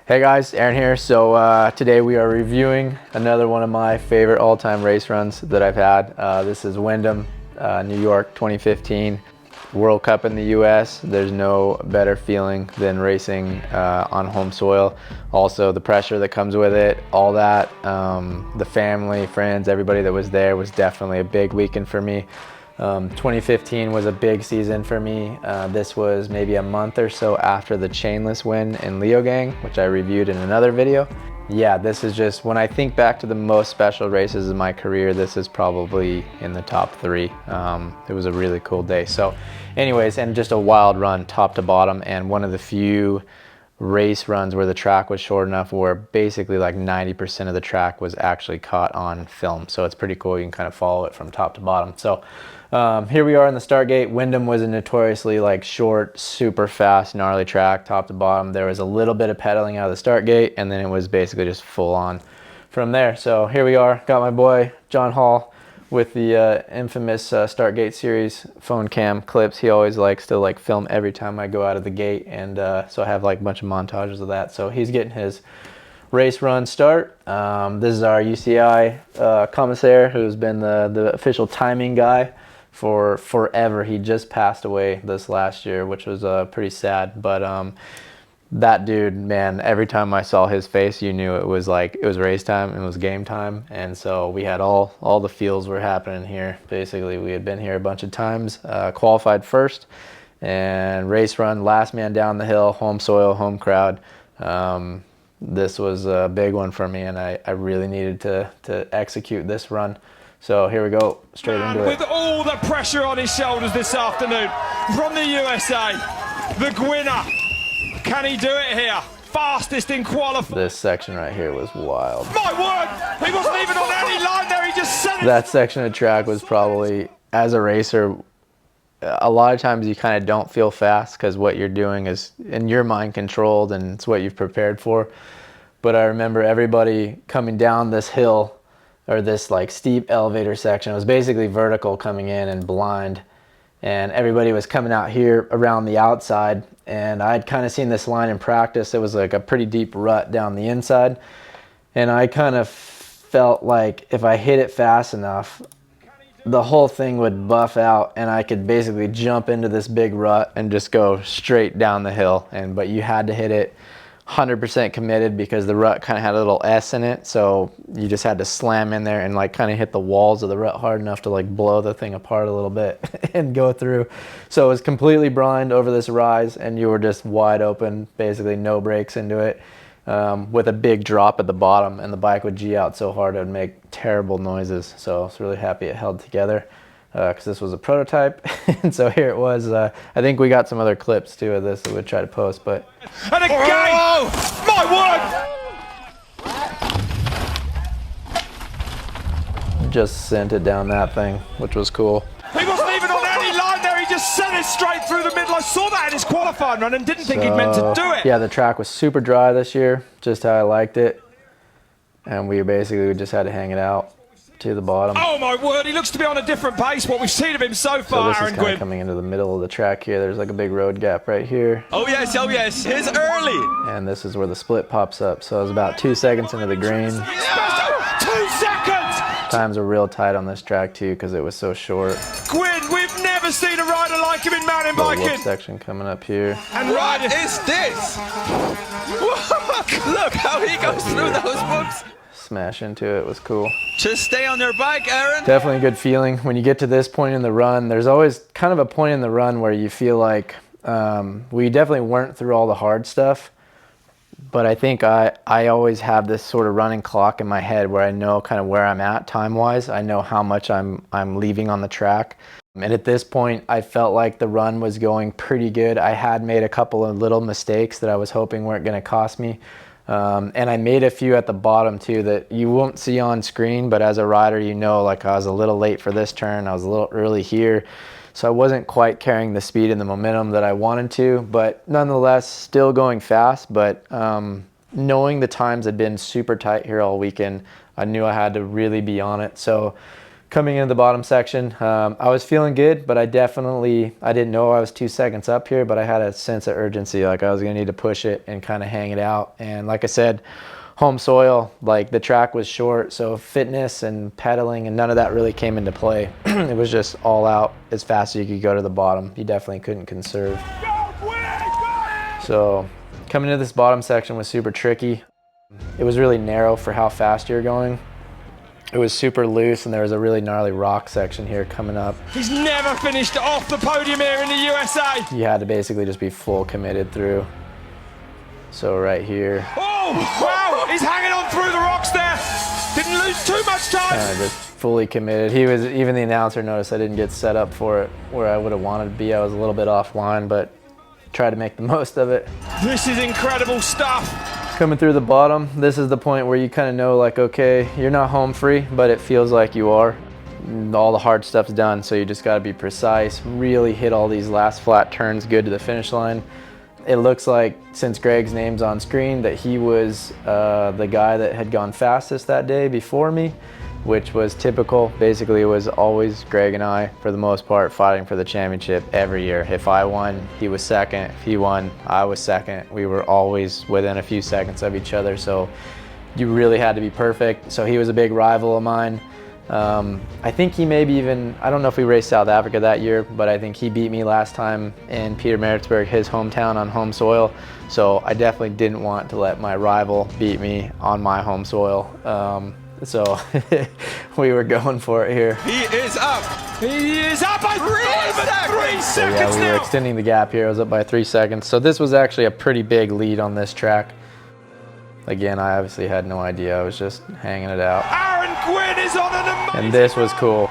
Hey guys, Aaron here. So today we are reviewing another one of my favorite all-time race runs that I've had. This is Wyndham, New York 2015 World Cup in the US. There's no better feeling than racing on home soil. Also the pressure that comes with it, all that, the family, friends, everybody that was there was definitely a big weekend for me. 2015 was a big season for me. This was maybe a month or so after the chainless win in Leogang, which I reviewed in another video. Yeah, this is just, when I think back to the most special races of my career, this is probably in the top 3. It was a really cool day. So anyways, and just a wild run top to bottom, and one of the few race runs where the track was short enough where basically like 90% of the track was actually caught on film. So it's pretty cool. You can kind of follow it from top to bottom. So here we are in the Stargate. Wyndham was a notoriously like short, super fast, gnarly track top to bottom. There was a little bit of pedaling out of the Stargate, and then it was basically just full on from there. So here we are. Got my boy John Hall with the infamous Stargate series phone cam clips. He always likes to like film every time I go out of the gate, and so I have like a bunch of montages of that. So he's getting his race run start. This is our UCI commissaire, who's been the official timing guy for forever. He just passed away this last year, which was pretty sad, but that dude, man, every time I saw his face, you knew it was like, it was race time, it was game time. And so we had all the feels were happening here. Basically, we had been here a bunch of times, qualified first, and race run, last man down the hill, home soil, home crowd. This was a big one for me, and I really needed to execute this run. So here we go, straight into it. With all the pressure on his shoulders this afternoon, from the USA, the Gwinner. Can he do it here? Fastest in qualifying. This section right here was wild. My word! He wasn't even on any line there, he just said it. That section of track was probably, as a racer, a lot of times you kind of don't feel fast because what you're doing is in your mind controlled and it's what you've prepared for. But I remember everybody coming down this hill, or this like steep elevator section. It was basically vertical coming in and blind, and everybody was coming out here around the outside, and I'd kind of seen this line in practice. It was like a pretty deep rut down the inside, and I kind of felt like if I hit it fast enough, the whole thing would buff out and I could basically jump into this big rut and just go straight down the hill. But you had to hit it 100% committed because the rut kind of had a little S in it, so you just had to slam in there and like kind of hit the walls of the rut hard enough to like blow the thing apart a little bit and go through. So it was completely blind over this rise, and you were just wide open, basically no brakes into it, with a big drop at the bottom, and the bike would G out so hard it would make terrible noises. So I was really happy it held together, because this was a prototype. And so here it was. I think we got some other clips too of this that we'll try to post, but. And again! My word! Just sent it down that thing, which was cool. He wasn't even on any line there, he just sent it straight through the middle. I saw that in his qualifying run and didn't think he'd meant to do it. Yeah, the track was super dry this year, just how I liked it. And we just had to hang it out to the bottom. Oh my word, he looks to be on a different pace, what we've seen of him so far, so this is kind of coming into the middle of the track here. There's like a big road gap right here. Oh yes, he's early. And this is where the split pops up. So it was about 2 seconds into the green. 2 seconds! Times are real tight on this track too because it was so short. Gwin, we've never seen a rider like him in mountain biking. Whoop section coming up here. And what is this? Look how he goes through those whoops. Smash into it was cool. Just stay on your bike, Aaron. Definitely a good feeling when you get to this point in the run. There's always kind of a point in the run where you feel like we definitely weren't through all the hard stuff, but I think I always have this sort of running clock in my head where I know kind of where I'm at time-wise. I know how much I'm leaving on the track. And at this point, I felt like the run was going pretty good. I had made a couple of little mistakes that I was hoping weren't going to cost me. And I made a few at the bottom too that you won't see on screen, but as a rider, you know, like I was a little late for this turn, I was a little early here, so I wasn't quite carrying the speed and the momentum that I wanted to, but nonetheless still going fast. But knowing the times had been super tight here all weekend, I knew I had to really be on it. So Coming into the bottom section, I was feeling good, but I didn't know I was 2 seconds up here, but I had a sense of urgency, like I was gonna need to push it and kind of hang it out. And like I said, home soil, like the track was short, so fitness and pedaling and none of that really came into play. It was just all out as fast as you could go to the bottom. You definitely couldn't conserve. So coming into this bottom section was super tricky. It was really narrow for how fast you're going. It was super loose, and there was a really gnarly rock section here coming up. He's never finished off the podium here in the USA. You had to basically just be full committed through. So right here. Oh, wow, he's hanging on through the rocks there. Didn't lose too much time. Kind of just fully committed. Even the announcer noticed I didn't get set up for it where I would have wanted to be. I was a little bit offline, but tried to make the most of it. This is incredible stuff. Coming through the bottom, this is the point where you kind of know, like, okay, you're not home free, but it feels like you are. All the hard stuff's done, so you just got to be precise, really hit all these last flat turns good to the finish line. It looks like, since Greg's name's on screen, that he was the guy that had gone fastest that day before me, which was typical. Basically, it was always Greg and I, for the most part, fighting for the championship every year. If I won, he was second. If he won, I was second. We were always within a few seconds of each other, so you really had to be perfect. So he was a big rival of mine. I think he maybe even, I don't know if we raced South Africa that year, but I think he beat me last time in Pietermaritzburg, his hometown, on home soil. So I definitely didn't want to let my rival beat me on my home soil. So we were going for it here. He is up. He is up by 3 seconds. So yeah, we were extending the gap here. I was up by 3 seconds. So this was actually a pretty big lead on this track. Again, I obviously had no idea. I was just hanging it out. Gwin is on an amazing And this was cool.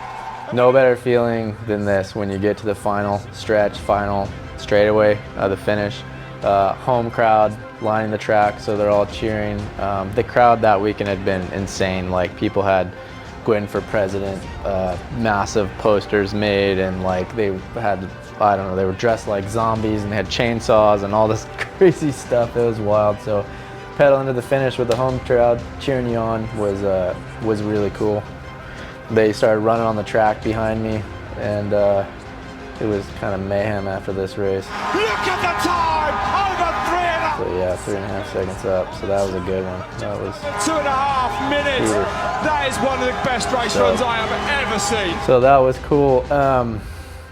No better feeling than this when you get to the final stretch, final straightaway of the finish. Home crowd lining the track, so they're all cheering. The crowd that weekend had been insane. Like, people had Gwin for president, massive posters made, and like they had, I don't know, they were dressed like zombies and they had chainsaws and all this crazy stuff. It was wild. So pedaling to the finish with the home crowd cheering you on was really cool. They started running on the track behind me, and it was kind of mayhem after this race. Look at the time! Over 3.5. So yeah, 3.5 seconds up. So that was a good one. That was 2.5 minutes. Cool. That is one of the best race runs I have ever seen. So that was cool.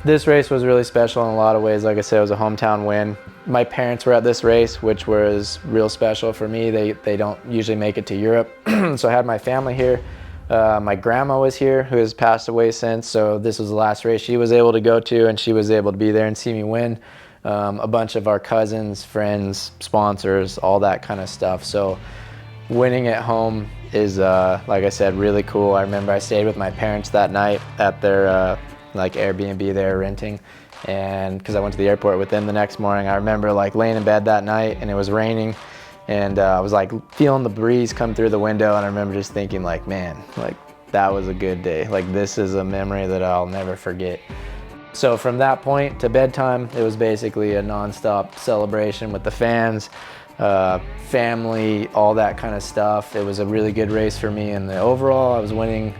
This race was really special in a lot of ways. Like I said, it was a hometown win. My parents were at this race, which was real special for me. They don't usually make it to Europe. So I had my family here. My grandma was here, who has passed away since, so this was the last race she was able to go to, and she was able to be there and see me win. A bunch of our cousins, friends, sponsors, all that kind of stuff. So winning at home is, like I said, really cool. I remember I stayed with my parents that night at their like Airbnb they were renting, and because I went to the airport with them the next morning. I remember like laying in bed that night, and it was raining, and I was like feeling the breeze come through the window, and I remember just thinking, like, man, like that was a good day. Like, this is a memory that I'll never forget. So from that point to bedtime, it was basically a non-stop celebration with the fans, family, all that kind of stuff. It was a really good race for me, and the overall I was leading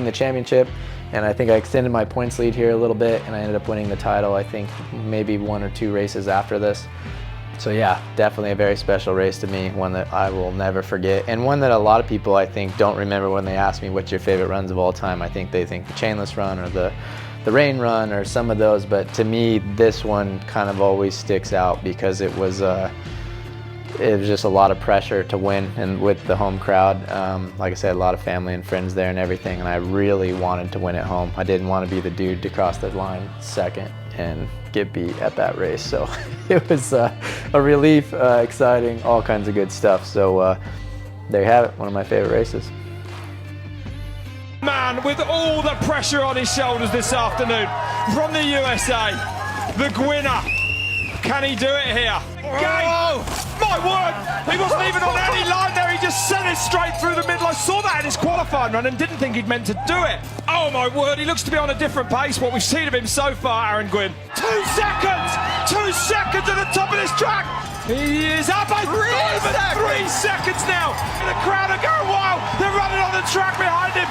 the championship, and I think I extended my points lead here a little bit, and I ended up winning the title, I think maybe 1 or 2 races after this. So yeah, definitely a very special race to me, one that I will never forget, and one that a lot of people, I think, don't remember when they ask me what's your favorite runs of all time. I think they think the chainless run or the rain run or some of those, but to me this one kind of always sticks out because it was just a lot of pressure to win, and with the home crowd, like I said, a lot of family and friends there and everything, and I really wanted to win at home. I didn't want to be the dude to cross the line second and get beat at that race. So it was a relief, exciting, all kinds of good stuff. So there you have it, one of my favorite races. Man, with all the pressure on his shoulders this afternoon, from the USA, the Gwinner. Can he do it here? Oh, my word! He wasn't even on any line there. He just sent it straight through the middle. I saw that in his qualifying run and didn't think he'd meant to do it. Oh my word! He looks to be on a different pace. What we've seen of him so far, Aaron Gwin. 2 seconds! 2 seconds at the top of this track. He is up by 3 seconds now. And the crowd are going wild. They're running on the track behind him.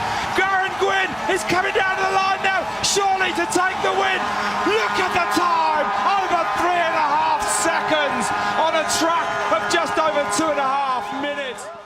Aaron Gwin is coming down to the line now, surely to take the win. Look at the time, over 3.5 seconds on a track of just over 2.5 minutes.